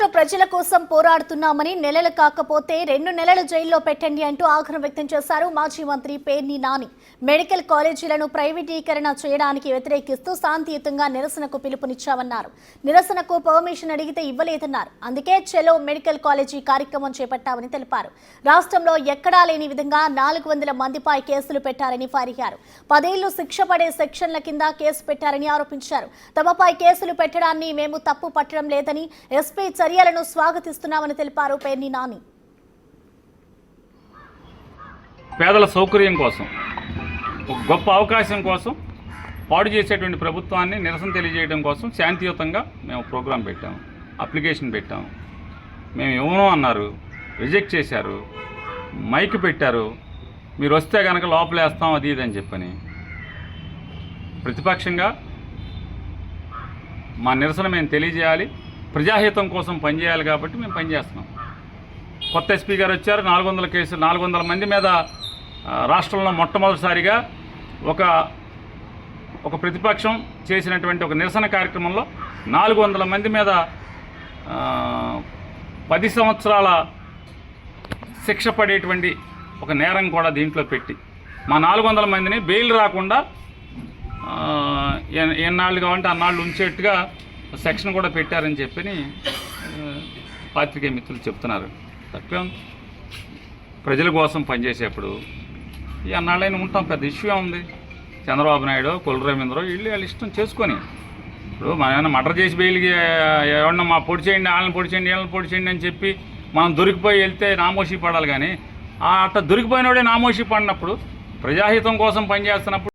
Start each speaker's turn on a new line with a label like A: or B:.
A: రాష్ట్ర ప్రజల కోసం పోరాడుతున్నామని నెలలు కాకపోతే 2 నెలలు జైల్లో పెట్టండి అంటూ ఆగ్రహం వ్యక్తం చేశారు మాజీ మంత్రి పేర్ని నాని. మెడికల్ కాలేజీలను ప్రైవేటీకరణ చేయడానికి వ్యతిరేకిస్తూ శాంతియుతంగా నిరసనకు పిలుపునిచ్చామన్నారు. నిరసనకు పర్మిషన్ అడిగితే ఇవ్వలేదన్నారు. అందుకే చెలో మెడికల్ కాలేజీ కార్యక్రమం చేపట్టామని తెలిపారు. రాష్ట్రంలో ఎక్కడా లేని విధంగా 400 మందిపై కేసులు పెట్టారని ఫైరయ్యారు. 10 ఏళ్లు శిక్ష పడే సెక్షన్ల కింద కేసు పెట్టారని ఆరోపించారు. తమపై కేసులు పెట్టడాన్ని మేము తప్పు పట్టడం లేదని, ఎస్పీ చర్యలను స్వాగతిస్తున్నామని తెలిపారు పేర్ని నాని.
B: పేదల సౌకర్యం కోసం, ఒక గొప్ప అవకాశం కోసం పాడు చేసేటువంటి ప్రభుత్వాన్ని నిరసన తెలియజేయడం కోసం శాంతియుతంగా మేము ప్రోగ్రాం పెట్టాము, అప్లికేషన్ పెట్టాము. మేము ఇవ్వను అన్నారు, రిజెక్ట్ చేశారు, మైక్ పెట్టారు. మీరు వస్తే కనుక లోపలేస్తాం అది ఇది అని చెప్పని. ప్రతిపక్షంగా మా నిరసన మేము తెలియజేయాలి, ప్రజాహితం కోసం పనిచేయాలి కాబట్టి మేము పనిచేస్తున్నాం. కొత్త ఎస్పీ గారు వచ్చారు. 400 కేసులు, 400 మంది మీద రాష్ట్రంలో మొట్టమొదటిసారిగా ఒక ప్రతిపక్షం చేసినటువంటి ఒక నిరసన కార్యక్రమంలో 400 మంది మీద 10 సంవత్సరాల శిక్ష పడేటువంటి ఒక నేరం కూడా దీంట్లో పెట్టి మా 400 మందిని బెయిల్ రాకుండా ఎన్నాళ్ళు కావాలంటే అన్నాళ్ళు ఉంచేట్టుగా సెక్షన్ కూడా పెట్టారని చెప్పని పాత్రికేయ మిత్రులు చెప్తున్నారు. తప్పే ఉంది. ప్రజల కోసం పనిచేసేప్పుడు ఈ అన్నాళ్ళైనా ఉంటాం, పెద్ద ఇష్యూ ఉంది. చంద్రబాబు నాయుడు, కొల్లు రవీంద్ర వీళ్ళు వాళ్ళ ఇష్టం చేసుకొని, ఇప్పుడు మనం ఏమైనా మర్డర్ చేసి బెయిల్కి ఎవరన్నా మా పొడి చేయండి, వాళ్ళని పొడి చేయండి, వీళ్ళని పొడి చేయండి అని చెప్పి మనం దొరికిపోయి వెళ్తే నామోషి పడాలి. కానీ అట్లా దొరికిపోయినోడే నామోషి పడినప్పుడు, ప్రజాహితం కోసం పనిచేస్తున్నప్పుడు